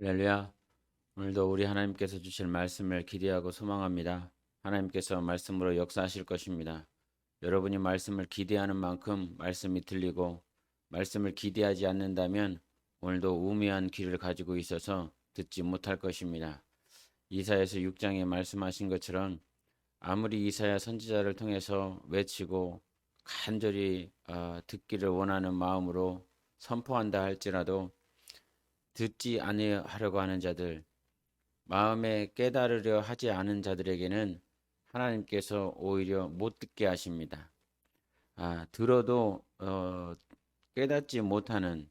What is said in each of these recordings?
할렐루야. 오늘도 우리 하나님께서 주실 말씀을 기대하고 소망합니다. 하나님께서 말씀으로 역사하실 것입니다. 여러분이 말씀을 기대하는 만큼 말씀이 들리고 말씀을 기대하지 않는다면 오늘도 우매한 귀를 가지고 있어서 듣지 못할 것입니다. 이사야서 6장에 말씀하신 것처럼 아무리 이사야 선지자를 통해서 외치고 간절히 듣기를 원하는 마음으로 선포한다 할지라도 듣지 아니하려고 하는 자들, 마음에 깨달으려 하지 않은 자들에게는 하나님께서 오히려 못 듣게 하십니다. 들어도 깨닫지 못하는,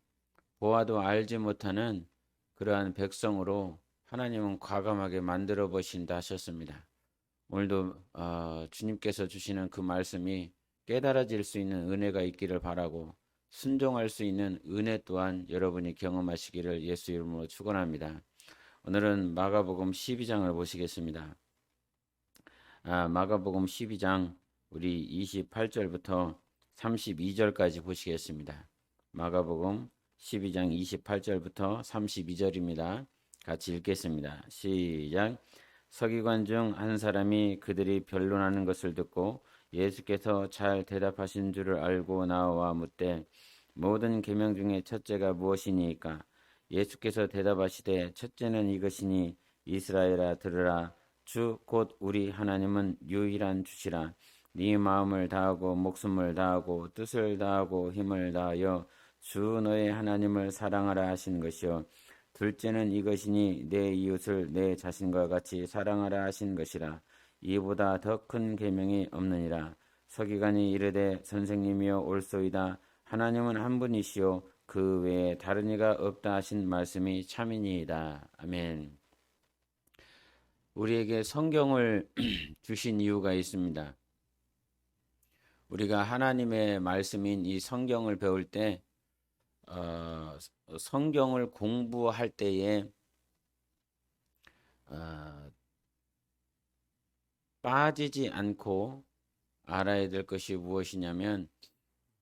보아도 알지 못하는 그러한 백성으로 하나님은 과감하게 만들어 보신다 하셨습니다. 오늘도 주님께서 주시는 그 말씀이 깨달아질 수 있는 은혜가 있기를 바라고 순종할 수 있는 은혜 또한 여러분이 경험하시기를 예수 이름으로 축원합니다. 오늘은 마가복음 12장을 보시겠습니다. 마가복음 12장 우리 28절부터 32절까지 보시겠습니다. 마가복음 12장 28절부터 32절입니다. 같이 읽겠습니다. 시작. 서기관 중 한 사람이 그들이 변론하는 것을 듣고 예수께서 잘 대답하신 줄을 알고 나와 묻되 모든 계명 중에 첫째가 무엇이니까? 예수께서 대답하시되 첫째는 이것이니 이스라엘아 들으라. 주 곧 우리 하나님은 유일한 주시라. 네 마음을 다하고 목숨을 다하고 뜻을 다하고 힘을 다하여 주 너의 하나님을 사랑하라 하신 것이요. 둘째는 이것이니 내 이웃을 내 자신과 같이 사랑하라 하신 것이라. 이보다 더 큰 계명이 없느니라. 서기관이 이르되 선생님이여 옳소이다. 하나님은 한 분이시요 그 외에 다른 이가 없다 하신 말씀이 참이니이다. 아멘. 우리에게 성경을 주신 이유가 있습니다. 우리가 하나님의 말씀인 이 성경을 배울 때 성경을 공부할 때에 빠지지 않고 알아야 될 것이 무엇이냐면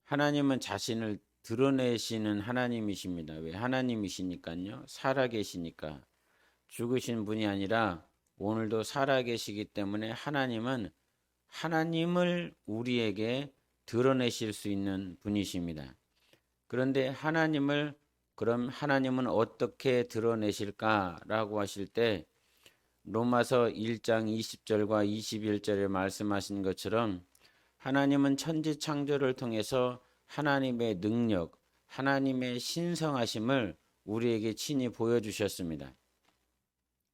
하나님은 자신을 드러내시는 하나님이십니다. 왜? 하나님이시니까요. 살아계시니까. 죽으신 분이 아니라 오늘도 살아계시기 때문에 하나님을 우리에게 드러내실 수 있는 분이십니다. 그런데 그럼 하나님은 어떻게 드러내실까라고 하실 때 로마서 1장 20절과 21절에 말씀하신 것처럼 하나님은 천지 창조를 통해서 하나님의 능력, 하나님의 신성하심을 우리에게 친히 보여주셨습니다.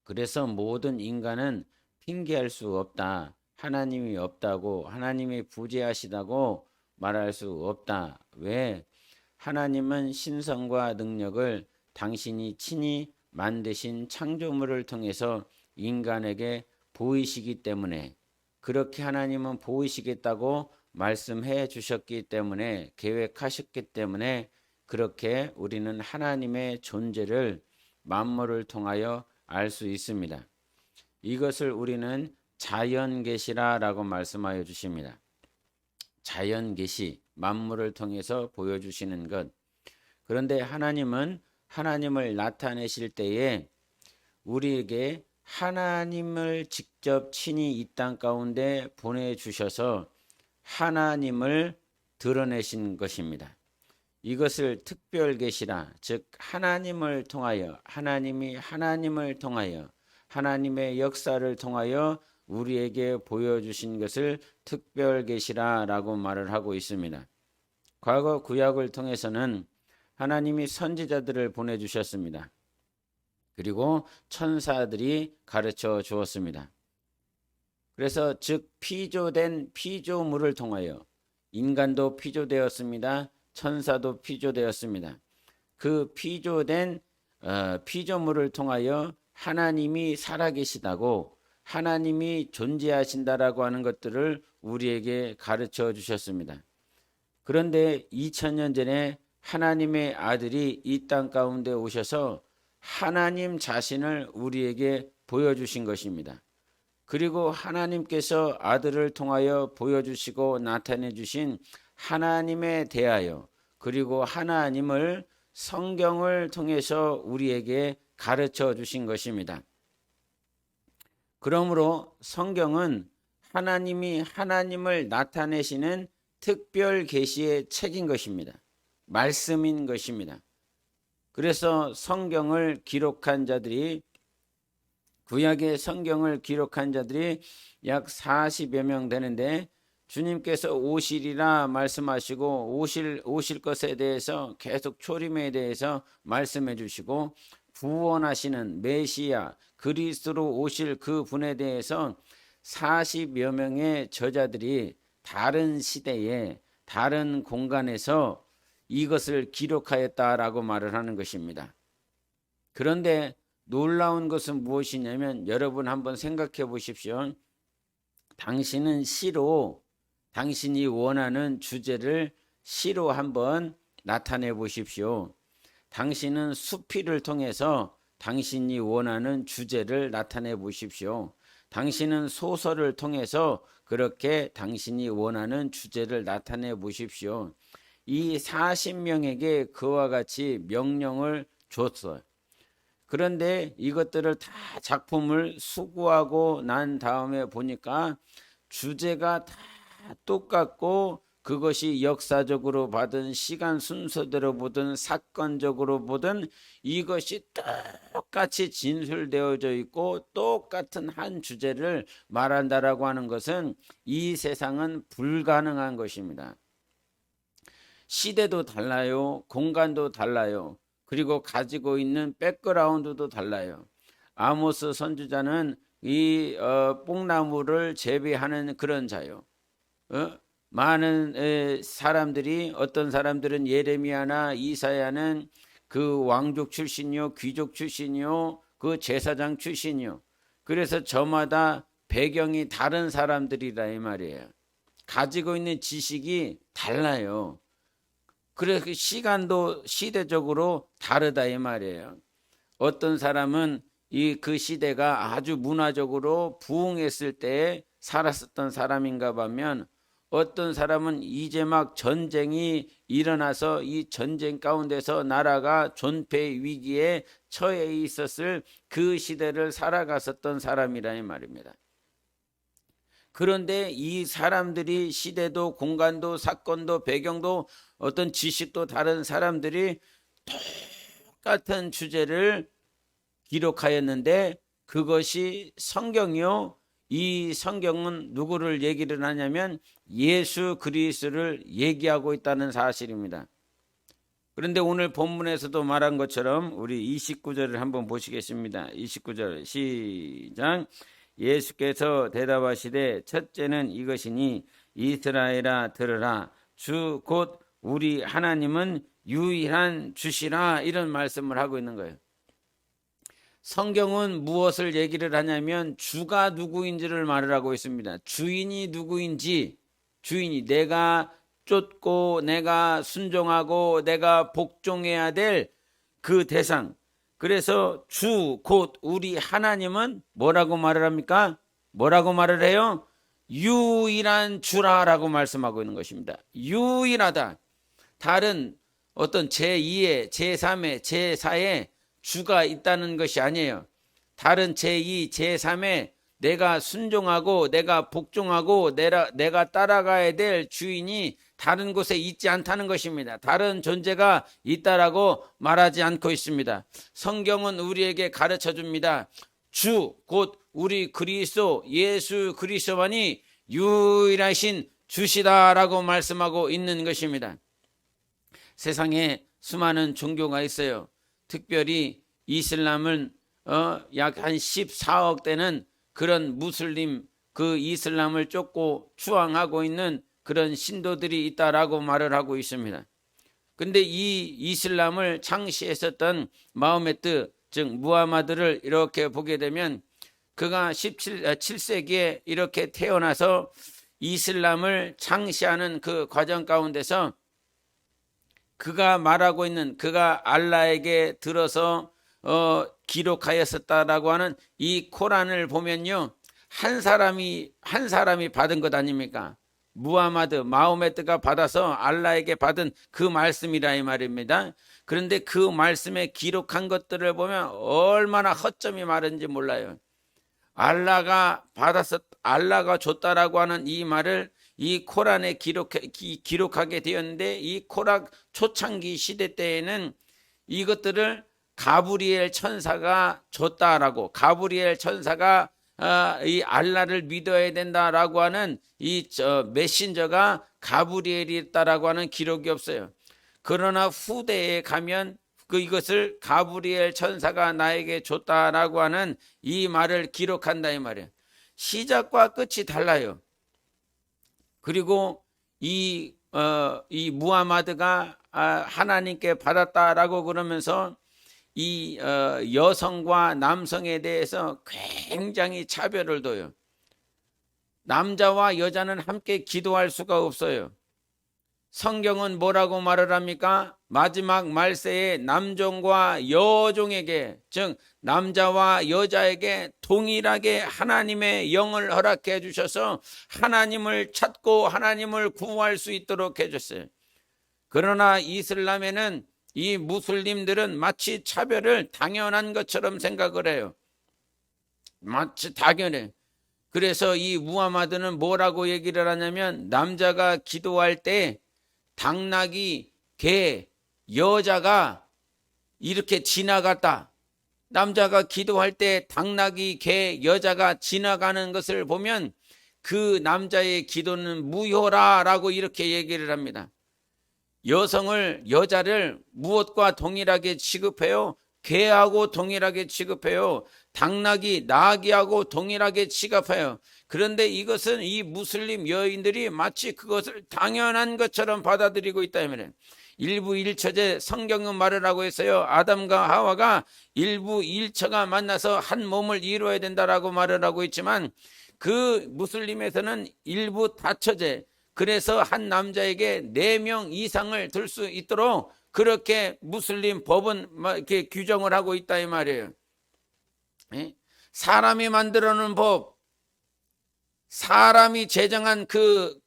그래서 모든 인간은 핑계할 수 없다. 하나님이 없다고, 하나님이 부재하시다고 말할 수 없다. 왜? 하나님은 신성과 능력을 당신이 친히 만드신 창조물을 통해서 인간에게 보이시기 때문에, 그렇게 하나님은 보이시겠다고 말씀해 주셨기 때문에, 계획하셨기 때문에 그렇게 우리는 하나님의 존재를 만물을 통하여 알 수 있습니다. 이것을 우리는 자연계시라라고 말씀하여 주십니다. 자연계시, 만물을 통해서 보여주시는 것. 그런데 하나님은 하나님을 나타내실 때에 우리에게 하나님을 직접 친히 이 땅 가운데 보내주셔서 하나님을 드러내신 것입니다. 이것을 특별계시라, 즉 하나님을 통하여, 하나님이 하나님을 통하여, 하나님의 역사를 통하여 우리에게 보여주신 것을 특별계시라라고 말을 하고 있습니다. 과거 구약을 통해서는 하나님이 선지자들을 보내주셨습니다. 그리고 천사들이 가르쳐 주었습니다. 그래서 즉 피조된 피조물을 통하여 인간도 피조되었습니다. 천사도 피조되었습니다. 그 피조된 피조물을 통하여 하나님이 살아계시다고, 하나님이 존재하신다라고 하는 것들을 우리에게 가르쳐 주셨습니다. 그런데 2000년 전에 하나님의 아들이 이 땅 가운데 오셔서 하나님 자신을 우리에게 보여주신 것입니다. 그리고 하나님께서 아들을 통하여 보여주시고 나타내 주신 하나님에 대하여, 그리고 하나님을 성경을 통해서 우리에게 가르쳐 주신 것입니다. 그러므로 성경은 하나님이 하나님을 나타내시는 특별 계시의 책인 것입니다. 말씀인 것입니다. 그래서 성경을 기록한 자들이, 구약의 성경을 기록한 자들이 약 40여 명 되는데, 주님께서 오시리라 말씀하시고 오실 것에 대해서 계속 초림에 대해서 말씀해 주시고, 구원하시는 메시아 그리스도로 오실 그 분에 대해서 40여 명의 저자들이 다른 시대에 다른 공간에서 이것을 기록하였다라고 말을 하는 것입니다. 그런데 놀라운 것은 무엇이냐면, 여러분 한번 생각해 보십시오. 당신은 시로 당신이 원하는 주제를 시로 한번 나타내 보십시오. 당신은 수필을 통해서 당신이 원하는 주제를 나타내 보십시오. 당신은 소설을 통해서 그렇게 당신이 원하는 주제를 나타내 보십시오. 이 40명에게 그와 같이 명령을 줬어요. 그런데 이것들을 다 작품을 수고하고 난 다음에 보니까 주제가 다 똑같고, 그것이 역사적으로 보든 시간 순서대로 보든 사건적으로 보든 이것이 똑같이 진술되어져 있고 똑같은 한 주제를 말한다라고 하는 것은 이 세상은 불가능한 것입니다. 시대도 달라요. 공간도 달라요. 그리고 가지고 있는 백그라운드도 달라요. 아모스 선지자는 이 뽕나무를 재배하는 그런 자요. 많은 사람들이, 어떤 사람들은 예레미야나 이사야는 그 왕족 출신이요, 귀족 출신이요, 그 제사장 출신이요. 그래서 저마다 배경이 다른 사람들이라 이 말이에요. 가지고 있는 지식이 달라요. 그래서 시간도 시대적으로 다르다 이 말이에요. 어떤 사람은 그 시대가 아주 문화적으로 부흥했을 때에 살았었던 사람인가 보면, 어떤 사람은 이제 막 전쟁이 일어나서 이 전쟁 가운데서 나라가 존폐 위기에 처해 있었을 그 시대를 살아갔었던 사람이라 이 말입니다. 그런데 이 사람들이 시대도 공간도 사건도 배경도 어떤 지식도 다른 사람들이 똑같은 주제를 기록하였는데, 그것이 성경이요. 이 성경은 누구를 얘기를 하냐면 예수 그리스도를 얘기하고 있다는 사실입니다. 그런데 오늘 본문에서도 말한 것처럼 우리 29절을 한번 보시겠습니다. 29절 시작. 예수께서 대답하시되 첫째는 이것이니 이스라엘아 들으라, 주 곧 우리 하나님은 유일한 주시라, 이런 말씀을 하고 있는 거예요. 성경은 무엇을 얘기를 하냐면 주가 누구인지를 말을 하고 있습니다. 주인이 누구인지, 주인이 내가 쫓고 내가 순종하고 내가 복종해야 될 그 대상. 그래서 주 곧 우리 하나님은 뭐라고 말을 합니까? 뭐라고 말을 해요? 유일한 주라라고 말씀하고 있는 것입니다. 유일하다. 다른 어떤 제2의 제3의 제4의 주가 있다는 것이 아니에요. 다른 제2, 제3의 내가 순종하고 내가 복종하고 내가 따라가야 될 주인이 다른 곳에 있지 않다는 것입니다. 다른 존재가 있다라고 말하지 않고 있습니다. 성경은 우리에게 가르쳐 줍니다. 주, 곧 우리 그리스도 예수 그리스도만이 유일하신 주시다라고 말씀하고 있는 것입니다. 세상에 수많은 종교가 있어요. 특별히 이슬람은 약 한 14억 되는 그런 무슬림, 그 이슬람을 쫓고 추앙하고 있는 그런 신도들이 있다라고 말을 하고 있습니다. 근데 이 이슬람을 창시했었던 마호메트, 즉 무하마드를 이렇게 보게 되면, 그가 7세기에 이렇게 태어나서 이슬람을 창시하는 그 과정 가운데서 그가 말하고 있는, 그가 알라에게 들어서 기록하였었다라고 하는 이 코란을 보면요, 한 사람이 받은 것 아닙니까? 무하마드 마호메트가 받아서 알라에게 받은 그 말씀이라 이 말입니다. 그런데 그 말씀에 기록한 것들을 보면 얼마나 허점이 많은지 몰라요. 알라가 받아서 알라가 줬다라고 하는 이 말을 이 코란에 기록하게 되었는데, 이 코란 초창기 시대 때에는 이것들을 가브리엘 천사가 줬다라고, 가브리엘 천사가 이 알라를 믿어야 된다라고 하는 이 메신저가 가브리엘이었다라고 하는 기록이 없어요. 그러나 후대에 가면 이것을 가브리엘 천사가 나에게 줬다라고 하는 이 말을 기록한다 이 말이에요. 시작과 끝이 달라요. 그리고 이 무하마드가 하나님께 받았다라고 그러면서 이 여성과 남성에 대해서 굉장히 차별을 둬요. 남자와 여자는 함께 기도할 수가 없어요. 성경은 뭐라고 말을 합니까? 마지막 말세에 남종과 여종에게, 즉 남자와 여자에게 동일하게 하나님의 영을 허락해 주셔서 하나님을 찾고 하나님을 구할 수 있도록 해줬어요. 그러나 이슬람에는 이 무슬림들은 마치 차별을 당연한 것처럼 생각을 해요. 마치 당연해. 그래서 이 무하마드는 뭐라고 얘기를 하냐면, 남자가 기도할 때 당나귀, 개, 여자가 이렇게 지나갔다. 남자가 기도할 때 당나귀, 개, 여자가 지나가는 것을 보면 그 남자의 기도는 무효라라고 이렇게 얘기를 합니다. 여자를 무엇과 동일하게 취급해요? 개하고 동일하게 취급해요. 당나귀, 나귀하고 동일하게 취급해요. 그런데 이것은 이 무슬림 여인들이 마치 그것을 당연한 것처럼 받아들이고 있다 말이에요. 일부 일처제 성경은 말을 하고 있어요. 아담과 하와가 일부 일처가 만나서 한 몸을 이루어야 된다라고 말을 하고 있지만, 그 무슬림에서는 일부 다처제, 그래서 한 남자에게 4명 이상을 들 수 있도록 그렇게 무슬림 법은 이렇게 규정을 하고 있다 이 말이에요. 사람이 만들어 놓은 법, 사람이 제정한 그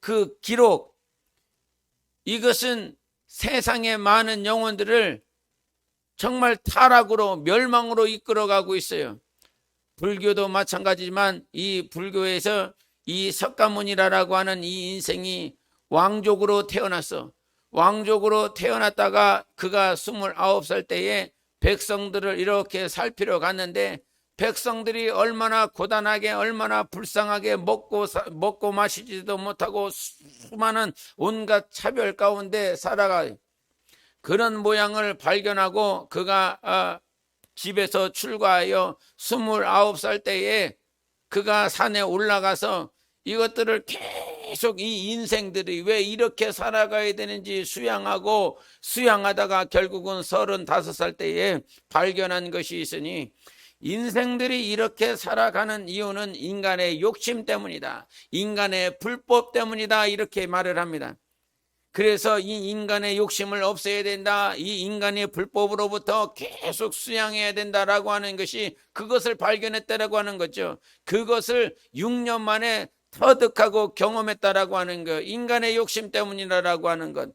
기록, 이것은 세상의 많은 영혼들을 정말 타락으로, 멸망으로 이끌어가고 있어요. 불교도 마찬가지지만 이 불교에서 이 석가모니라고 하는 이 인생이 왕족으로 태어났어. 왕족으로 태어났다가 그가 29살 때에 백성들을 이렇게 살피러 갔는데, 백성들이 얼마나 고단하게, 얼마나 불쌍하게 먹고 마시지도 못하고 수많은 온갖 차별 가운데 살아가요. 그런 모양을 발견하고 그가 집에서 출가하여 29살 때에 그가 산에 올라가서 이것들을 계속 이 인생들이 왜 이렇게 살아가야 되는지 수양하다가 결국은 35살 때에 발견한 것이 있으니, 인생들이 이렇게 살아가는 이유는 인간의 욕심 때문이다, 인간의 불법 때문이다, 이렇게 말을 합니다. 그래서 이 인간의 욕심을 없애야 된다, 이 인간의 불법으로부터 계속 수양해야 된다라고 하는 것이, 그것을 발견했다라고 하는 거죠. 그것을 6년 만에 터득하고 경험했다라고 하는 것, 인간의 욕심 때문이라고 하는 것.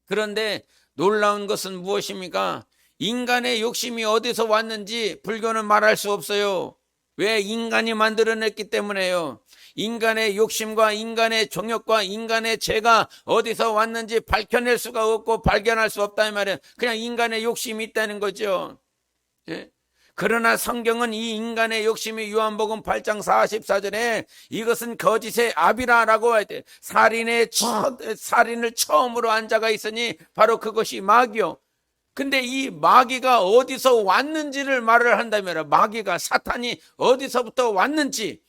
그런데 놀라운 것은 무엇입니까? 인간의 욕심이 어디서 왔는지 불교는 말할 수 없어요. 왜? 인간이 만들어냈기 때문에요. 인간의 욕심과 인간의 정욕과 인간의 죄가 어디서 왔는지 밝혀낼 수가 없고 발견할 수 없다 이 말이에요. 그냥 인간의 욕심이 있다는 거죠. 예? 그러나 성경은 이 인간의 욕심이 요한복음 8장 44절에 이것은 거짓의 압이라라고 해야 돼. 살인을 처음으로 한 자가 있으니 바로 그것이 마귀요. 근데 이 마귀가 어디서 왔는지를 말을 한다면, 마귀가, 사탄이 어디서부터 왔는지,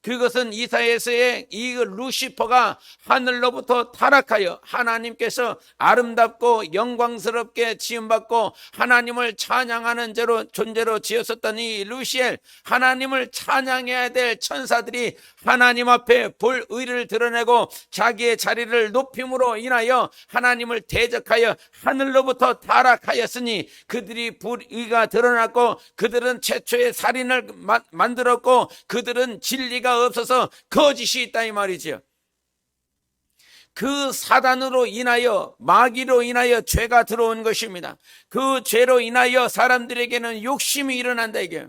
그것은 이사야서의 이 루시퍼가 하늘로부터 타락하여 하나님께서 아름답고 영광스럽게 지음받고 하나님을 찬양하는 존재로 지었었던 이 루시엘, 하나님을 찬양해야 될 천사들이 하나님 앞에 볼 의를 드러내고 자기의 자리를 높임으로 인하여 하나님을 대적하여 하늘로부터 타락하였으니, 그들이 불의가 드러났고 그들은 최초의 살인을 만들었고 그들은 진리가 없어서 거짓이 있다 이 말이죠. 그 사단으로 인하여, 마귀로 인하여 죄가 들어온 것입니다. 그 죄로 인하여 사람들에게는 욕심이 일어난다 이게.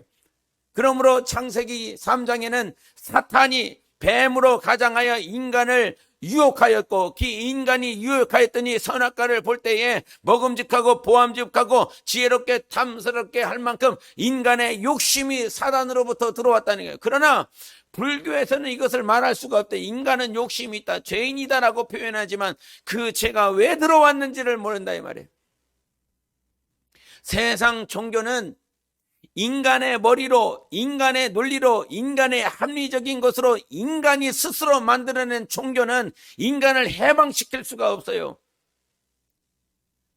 그러므로 창세기 3장에는 사탄이 뱀으로 가장하여 인간을 유혹하였고, 그 인간이 유혹하였더니 선악과를 볼 때에 먹음직하고 보암직하고 지혜롭게 탐스럽게 할 만큼 인간의 욕심이 사단으로부터 들어왔다는 거예요. 그러나 불교에서는 이것을 말할 수가 없대. 인간은 욕심이 있다, 죄인이다라고 표현하지만 그 죄가 왜 들어왔는지를 모른다 이 말이에요. 세상 종교는 인간의 머리로, 인간의 논리로, 인간의 합리적인 것으로 인간이 스스로 만들어낸 종교는 인간을 해방시킬 수가 없어요.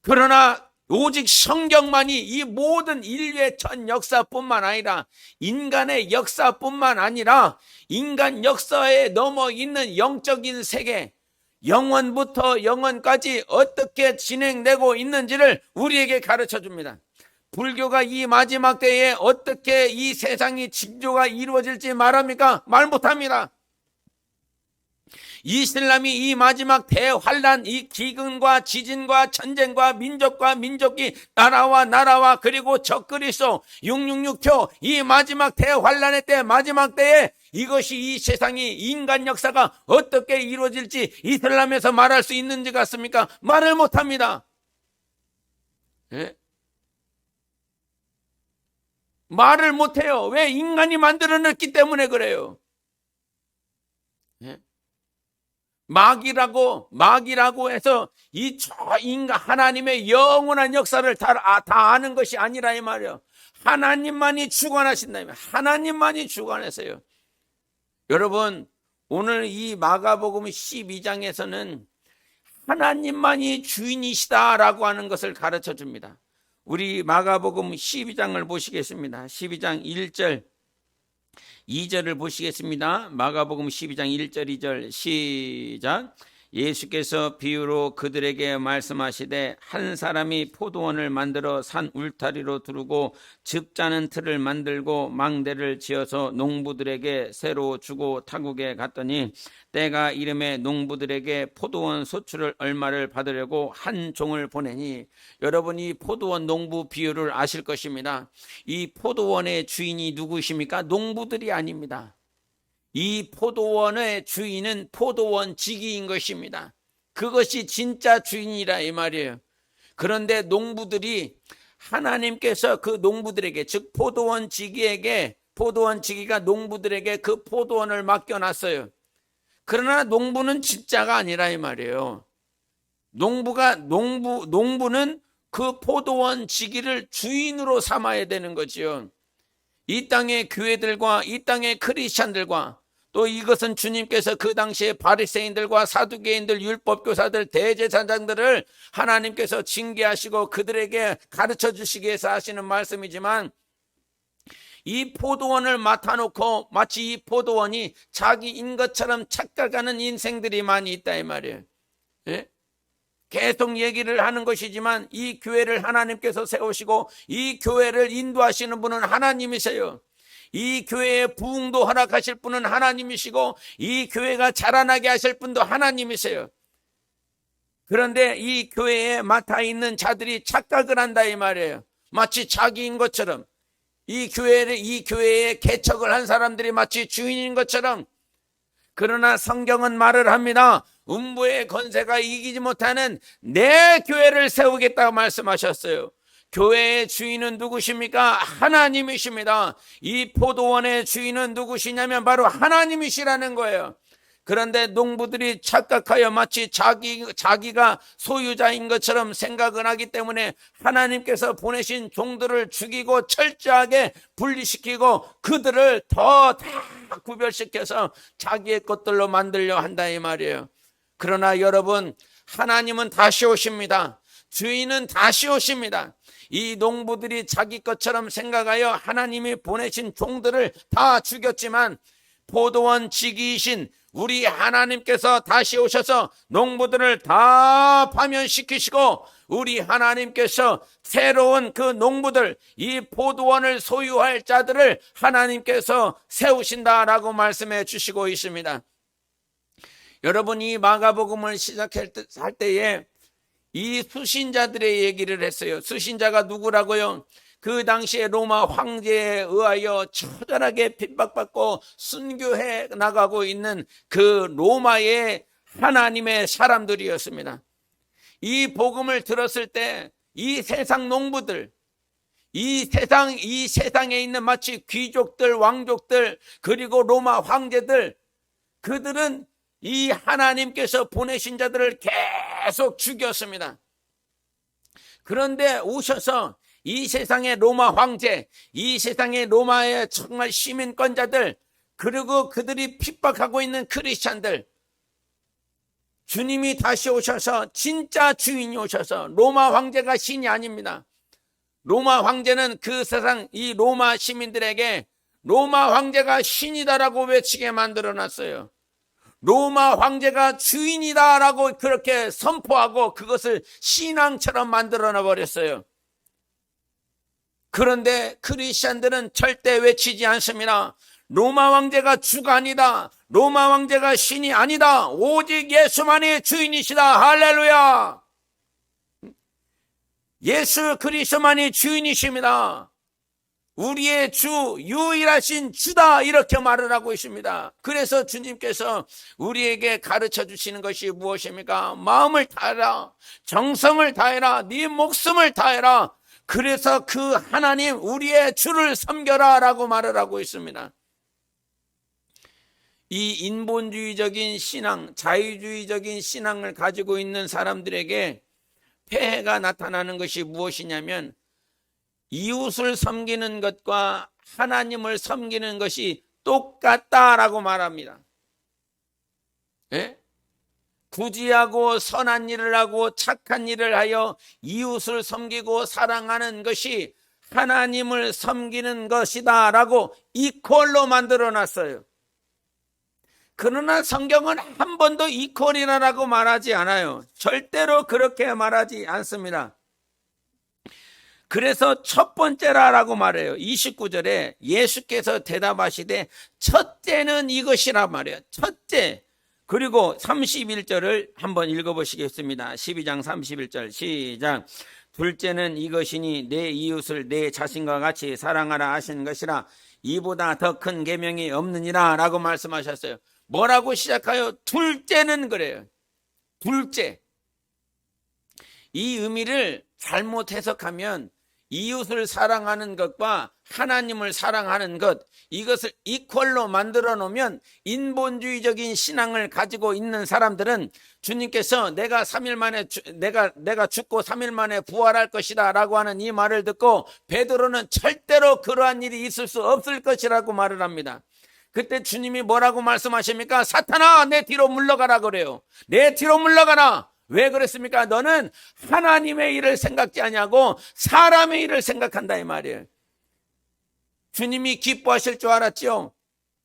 그러나 오직 성경만이 이 모든 인류의 전 역사뿐만 아니라 인간의 역사뿐만 아니라 인간 역사에 넘어 있는 영적인 세계, 영원부터 영원까지 어떻게 진행되고 있는지를 우리에게 가르쳐 줍니다. 불교가 이 마지막 때에 어떻게 이 세상이 징조가 이루어질지 말합니까? 말 못합니다. 이슬람이 이 마지막 대환란, 이 기근과 지진과 전쟁과 민족과 민족이, 나라와 나라와 그리고 적그리스도 666표 이 마지막 대환란의 때, 마지막 때에 이것이 이 세상이 인간 역사가 어떻게 이루어질지 이슬람에서 말할 수 있는지 같습니까? 말을 못합니다. 예? 말을 못해요. 왜? 인간이 만들어냈기 때문에 그래요. 예? 마귀라고 해서 이 인간 하나님의 영원한 역사를 다 아는 것이 아니라 이 말이에요. 하나님만이 주관하신다면, 하나님만이 주관하세요. 여러분, 오늘 이 마가복음 12장에서는 하나님만이 주인이시다라고 하는 것을 가르쳐 줍니다. 우리 마가복음 12장을 보시겠습니다. 12장 1절 2절을 보시겠습니다. 마가복음 12장 1절 2절 시작. 예수께서 비유로 그들에게 말씀하시되 한 사람이 포도원을 만들어 산 울타리로 두르고 즙 짜는 틀을 만들고 망대를 지어서 농부들에게 새로 주고 타국에 갔더니 때가 이름에 농부들에게 포도원 소출을 얼마를 받으려고 한 종을 보내니, 여러분이 포도원 농부 비유를 아실 것입니다. 이 포도원의 주인이 누구십니까? 농부들이 아닙니다. 이 포도원의 주인은 포도원 지기인 것입니다. 그것이 진짜 주인이라 이 말이에요. 그런데 농부들이, 하나님께서 그 농부들에게, 즉 포도원 지기에게, 포도원 지기가 농부들에게 그 포도원을 맡겨놨어요. 그러나 농부는 진짜가 아니라 이 말이에요. 농부는 그 포도원 지기를 주인으로 삼아야 되는 거지요. 이 땅의 교회들과 이 땅의 크리스찬들과 또 이것은 주님께서 그 당시에 바리새인들과 사두개인들, 율법교사들, 대제사장들을 하나님께서 징계하시고 그들에게 가르쳐 주시기 위해서 하시는 말씀이지만, 이 포도원을 맡아놓고 마치 이 포도원이 자기인 것처럼 착각하는 인생들이 많이 있다 이 말이에요. 예? 계속 얘기를 하는 것이지만 이 교회를 하나님께서 세우시고 이 교회를 인도하시는 분은 하나님이세요. 이 교회에 부흥도 허락하실 분은 하나님이시고 이 교회가 자라나게 하실 분도 하나님이세요. 그런데 이 교회에 맡아 있는 자들이 착각을 한다 이 말이에요. 마치 자기인 것처럼, 이 교회에 개척을 한 사람들이 마치 주인인 것처럼. 그러나 성경은 말을 합니다. 음부의 권세가 이기지 못하는 내 교회를 세우겠다고 말씀하셨어요. 교회의 주인은 누구십니까? 하나님이십니다. 이 포도원의 주인은 누구시냐면 바로 하나님이시라는 거예요. 그런데 농부들이 착각하여 마치 자기가 소유자인 것처럼 생각을 하기 때문에 하나님께서 보내신 종들을 죽이고 철저하게 분리시키고 그들을 더 다 구별시켜서 자기의 것들로 만들려 한다 이 말이에요. 그러나 여러분, 하나님은 다시 오십니다. 주인은 다시 오십니다. 이 농부들이 자기 것처럼 생각하여 하나님이 보내신 종들을 다 죽였지만 포도원 지기이신 우리 하나님께서 다시 오셔서 농부들을 다 파면시키시고 우리 하나님께서 새로운 그 농부들, 이 포도원을 소유할 자들을 하나님께서 세우신다라고 말씀해 주시고 있습니다. 여러분이 마가복음을 시작할 때에 이 수신자들의 얘기를 했어요. 수신자가 누구라고요? 그 당시에 로마 황제에 의하여 처절하게 핍박받고 순교해 나가고 있는 그 로마의 하나님의 사람들이었습니다. 이 복음을 들었을 때 이 세상 농부들, 이 세상에 있는 마치 귀족들, 왕족들, 그리고 로마 황제들, 그들은 이 하나님께서 보내신 자들을 계속 죽였습니다. 그런데 오셔서 이 세상의 로마 황제, 이 세상의 로마의 정말 시민권자들, 그리고 그들이 핍박하고 있는 크리스찬들, 주님이 다시 오셔서 진짜 주인이 오셔서, 로마 황제가 신이 아닙니다. 로마 황제는 그 세상 이 로마 시민들에게 로마 황제가 신이다라고 외치게 만들어놨어요. 로마 황제가 주인이다라고 그렇게 선포하고 그것을 신앙처럼 만들어놔 버렸어요. 그런데 크리스찬들은 절대 외치지 않습니다. 로마 황제가 주가 아니다. 로마 황제가 신이 아니다. 오직 예수만이 주인이시다. 할렐루야. 예수 그리스도만이 주인이십니다. 우리의 주, 유일하신 주다, 이렇게 말을 하고 있습니다. 그래서 주님께서 우리에게 가르쳐 주시는 것이 무엇입니까? 마음을 다해라, 정성을 다해라, 네 목숨을 다해라. 그래서 그 하나님 우리의 주를 섬겨라 라고 말을 하고 있습니다. 이 인본주의적인 신앙, 자유주의적인 신앙을 가지고 있는 사람들에게 폐해가 나타나는 것이 무엇이냐면, 이웃을 섬기는 것과 하나님을 섬기는 것이 똑같다라고 말합니다. 예? 구지하고 선한 일을 하고 착한 일을 하여 이웃을 섬기고 사랑하는 것이 하나님을 섬기는 것이다 라고 이퀄로 만들어 놨어요. 그러나 성경은 한 번도 이퀄이라고 말하지 않아요. 절대로 그렇게 말하지 않습니다. 그래서 첫 번째라고 말해요. 29절에 예수께서 대답하시되 첫째는 이것이라 말해요. 첫째. 그리고 31절을 한번 읽어보시겠습니다. 12장 31절 시작. 둘째는 이것이니 내 이웃을 내 자신과 같이 사랑하라 하시는 것이라. 이보다 더 큰 계명이 없느니라 라고 말씀하셨어요. 뭐라고 시작하여? 둘째는 그래요. 둘째. 이 의미를 잘못 해석하면 이웃을 사랑하는 것과 하나님을 사랑하는 것, 이것을 이퀄로 만들어 놓으면 인본주의적인 신앙을 가지고 있는 사람들은 주님께서 내가 3일 만에 내가 죽고 3일 만에 부활할 것이다 라고 하는 이 말을 듣고 베드로는 절대로 그러한 일이 있을 수 없을 것이라고 말을 합니다. 그때 주님이 뭐라고 말씀하십니까? 사탄아, 내 뒤로 물러가라 그래요. 내 뒤로 물러가라. 왜 그랬습니까? 너는 하나님의 일을 생각지 아니하고 사람의 일을 생각한다 이 말이에요. 주님이 기뻐하실 줄 알았죠?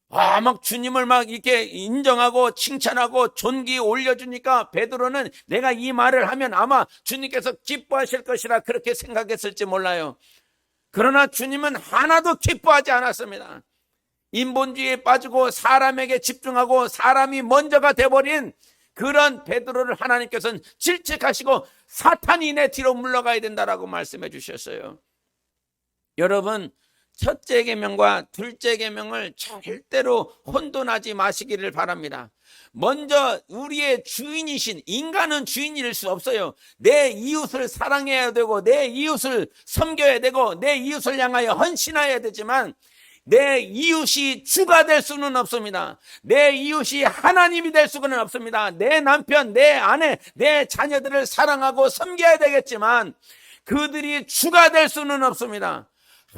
막 주님을 막 이렇게 인정하고 칭찬하고 존귀 올려주니까 베드로는 내가 이 말을 하면 아마 주님께서 기뻐하실 것이라 그렇게 생각했을지 몰라요. 그러나 주님은 하나도 기뻐하지 않았습니다. 인본주의에 빠지고 사람에게 집중하고 사람이 먼저가 돼버린 그런 베드로를 하나님께서는 질책하시고 사탄이 내 뒤로 물러가야 된다라고 말씀해 주셨어요. 여러분, 첫째 계명과 둘째 계명을 절대로 혼돈하지 마시기를 바랍니다. 먼저 우리의 주인이신, 인간은 주인일 수 없어요. 내 이웃을 사랑해야 되고 내 이웃을 섬겨야 되고 내 이웃을 향하여 헌신해야 되지만 내 이웃이 주가 될 수는 없습니다. 내 이웃이 하나님이 될 수는 없습니다. 내 남편, 내 아내, 내 자녀들을 사랑하고 섬겨야 되겠지만 그들이 주가 될 수는 없습니다.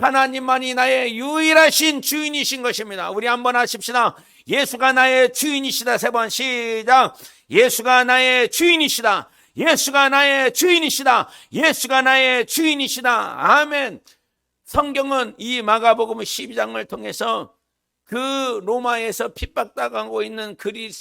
하나님만이 나의 유일하신 주인이신 것입니다. 우리 한번 하십시다. 예수가 나의 주인이시다. 3번 시작. 예수가 나의 주인이시다. 예수가 나의 주인이시다. 예수가 나의 주인이시다. 아멘. 성경은 이 마가복음 12장을 통해서 그 로마에서 핍박당하고 있는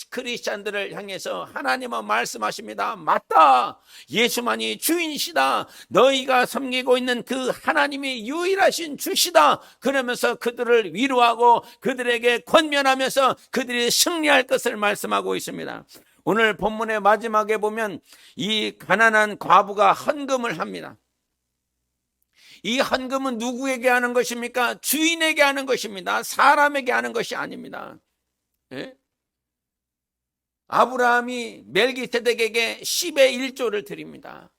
크리스찬들을 향해서 하나님은 말씀하십니다. 맞다. 예수만이 주인이시다. 너희가 섬기고 있는 그 하나님이 유일하신 주시다. 그러면서 그들을 위로하고 그들에게 권면하면서 그들이 승리할 것을 말씀하고 있습니다. 오늘 본문의 마지막에 보면 이 가난한 과부가 헌금을 합니다. 이 헌금은 누구에게 하는 것입니까? 주인에게 하는 것입니다. 사람에게 하는 것이 아닙니다. 예? 아브라함이 멜기세덱에게 10의 1조를 드립니다.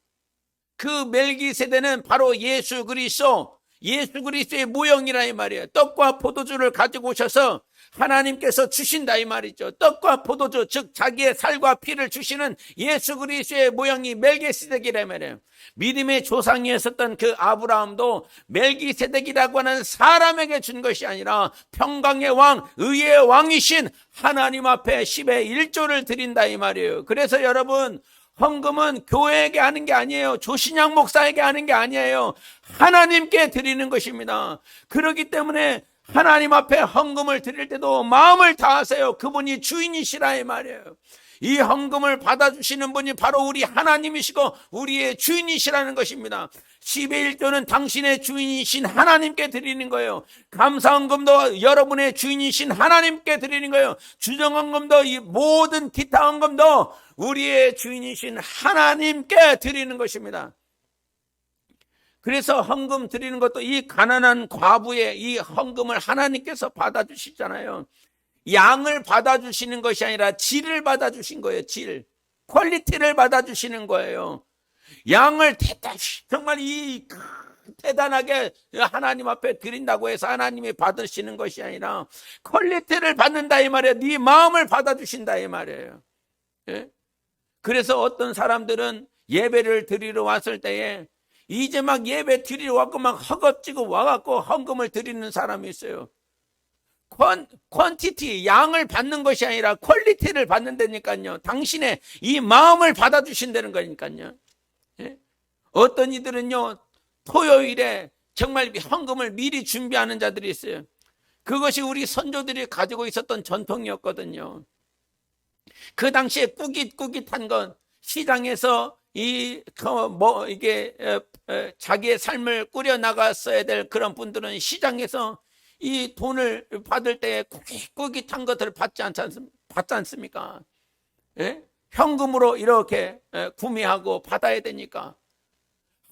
그 멜기세덱은 바로 예수 그리스도의 모형이라 이 말이에요. 떡과 포도주를 가지고 오셔서 하나님께서 주신다 이 말이죠. 떡과 포도주, 즉 자기의 살과 피를 주시는 예수 그리스도의 모형이 멜기세덱이라 말이에요. 믿음의 조상이었었던 그 아브라함도 멜기세덱이라고 하는 사람에게 준 것이 아니라 평강의 왕, 의의 왕이신 하나님 앞에 10의 1조를 드린다 이 말이에요. 그래서 여러분, 헌금은 교회에게 하는 게 아니에요. 조신양 목사에게 하는 게 아니에요. 하나님께 드리는 것입니다. 그렇기 때문에 하나님 앞에 헌금을 드릴 때도 마음을 다하세요. 그분이 주인이시라 이 말이에요. 이 헌금을 받아주시는 분이 바로 우리 하나님이시고 우리의 주인이시라는 것입니다. 10의 1조는 당신의 주인이신 하나님께 드리는 거예요. 감사헌금도 여러분의 주인이신 하나님께 드리는 거예요. 주정헌금도 이 모든 기타 헌금도 우리의 주인이신 하나님께 드리는 것입니다. 그래서 헌금 드리는 것도 이 가난한 과부의 이 헌금을 하나님께서 받아주시잖아요. 양을 받아주시는 것이 아니라 질을 받아주신 거예요. 질, 퀄리티를 받아주시는 거예요. 양을 정말 대단하게 하나님 앞에 드린다고 해서 하나님이 받으시는 것이 아니라 퀄리티를 받는다 이 말이에요. 네 마음을 받아주신다 이 말이에요. 예? 그래서 어떤 사람들은 예배를 드리러 왔을 때에 이제 막 예배 드리러 왔고 막 허겁지겁 와갖고 헌금을 드리는 사람이 있어요. 퀀티티, 양을 받는 것이 아니라 퀄리티를 받는다니까요. 당신의 이 마음을 받아주신다는 거니까요. 예? 어떤 이들은요, 토요일에 정말 헌금을 미리 준비하는 자들이 있어요. 그것이 우리 선조들이 가지고 있었던 전통이었거든요. 그 당시에 꾸깃꾸깃한 건 시장에서 자기의 삶을 꾸려 나갔어야 될 그런 분들은 시장에서 이 돈을 받을 때 꾸깃꾸깃한 것들을 받지 않습니까? 예? 현금으로 이렇게 구매하고 받아야 되니까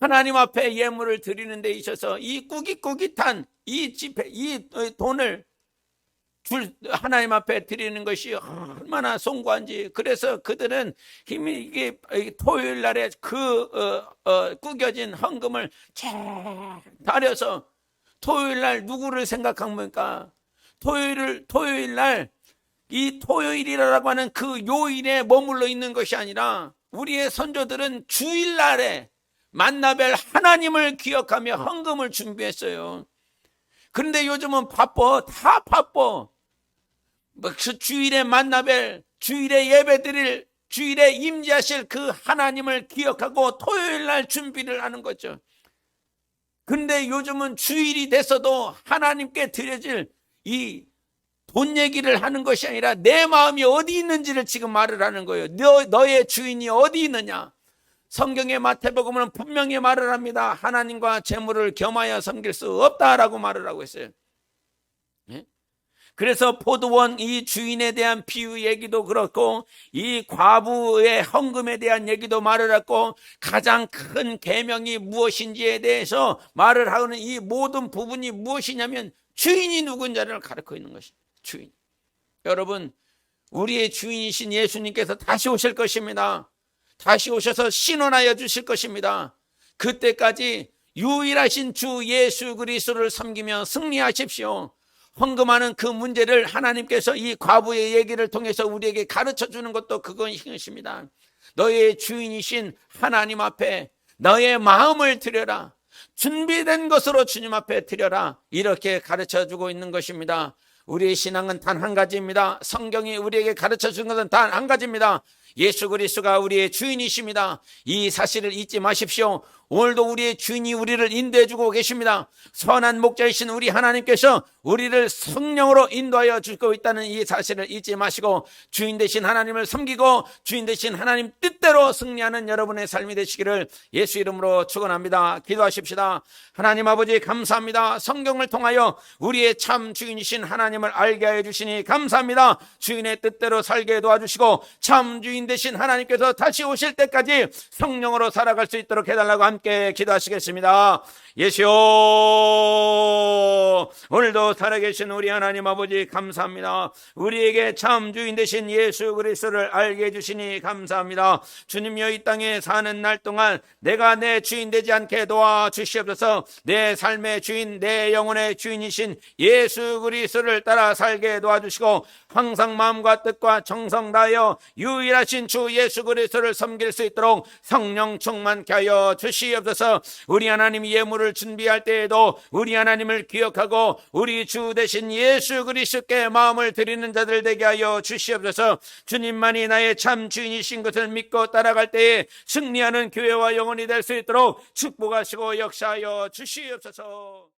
하나님 앞에 예물을 드리는 데 있어서 이 꾸깃꾸깃한 이 돈을 하나님 앞에 드리는 것이 얼마나 숭고한지. 그래서 그들은 이게 토요일 날에 꾸겨진 헌금을 쫙 다려서 토요일 날 누구를 생각합니까? 토요일 날 이 토요일이라고 하는 그 요일에 머물러 있는 것이 아니라 우리의 선조들은 주일 날에 만나뵐 하나님을 기억하며 헌금을 준비했어요. 그런데 요즘은 다 바빠. 그 주일에 만나뵐, 주일에 예배드릴, 주일에 임재하실 그 하나님을 기억하고 토요일 날 준비를 하는 거죠. 그런데 요즘은 주일이 됐어도 하나님께 드려질 이 돈 얘기를 하는 것이 아니라 내 마음이 어디 있는지를 지금 말을 하는 거예요. 너의 주인이 어디 있느냐? 성경의 마태복음은 분명히 말을 합니다. 하나님과 재물을 겸하여 섬길 수 없다라고 말을 하고 있어요. 그래서 포도원 이 주인에 대한 비유 얘기도 그렇고 이 과부의 헌금에 대한 얘기도 말을 했고 가장 큰 계명이 무엇인지에 대해서 말을 하는 이 모든 부분이 무엇이냐면 주인이 누군지를 가르쳐 있는 것입니다. 주인. 여러분, 우리의 주인이신 예수님께서 다시 오실 것입니다. 다시 오셔서 신원하여 주실 것입니다. 그때까지 유일하신 주 예수 그리스도를 섬기며 승리하십시오. 헌금하는 그 문제를 하나님께서 이 과부의 얘기를 통해서 우리에게 가르쳐 주는 것도 그것입니다. 너의 주인이신 하나님 앞에 너의 마음을 드려라. 준비된 것으로 주님 앞에 드려라. 이렇게 가르쳐 주고 있는 것입니다. 우리의 신앙은 단 한 가지입니다. 성경이 우리에게 가르쳐 주는 것은 단 한 가지입니다. 예수 그리스도가 우리의 주인이십니다. 이 사실을 잊지 마십시오. 오늘도 우리의 주인이 우리를 인도해 주고 계십니다. 선한 목자이신 우리 하나님께서 우리를 성령으로 인도하여 주고 있다는 이 사실을 잊지 마시고 주인 되신 하나님을 섬기고 주인 되신 하나님 뜻대로 승리하는 여러분의 삶이 되시기를 예수 이름으로 축원합니다. 기도하십시다. 하나님 아버지 감사합니다. 성경을 통하여 우리의 참 주인이신 하나님을 알게 하여 주시니 감사합니다. 주인의 뜻대로 살게 도와주시고 참 주인 되신 하나님께서 다시 오실 때까지 성령으로 살아갈 수 있도록 해달라고 함께 기도하시겠습니다. 예수여, 오늘도 살아계신 우리 하나님 아버지 감사합니다. 우리에게 참 주인 되신 예수 그리스도를 알게 해주시니 감사합니다. 주님여, 이 땅에 사는 날 동안 내가 내 주인 되지 않게 도와주시옵소서. 내 삶의 주인, 내 영혼의 주인이신 예수 그리스도를 따라 살게 도와주시고 항상 마음과 뜻과 정성 다하여 유일하신 주 예수 그리스도를 섬길 수 있도록 성령 충만케 하여 주시옵소서. 우리 하나님 예물을 준비할 때에도 우리 하나님을 기억하고 우리 주 되신 예수 그리스도께 마음을 드리는 자들 되게 하여 주시옵소서. 주님만이 나의 참 주인이신 것을 믿고 따라갈 때에 승리하는 교회와 영혼이 될 수 있도록 축복하시고 역사하여 주시옵소서.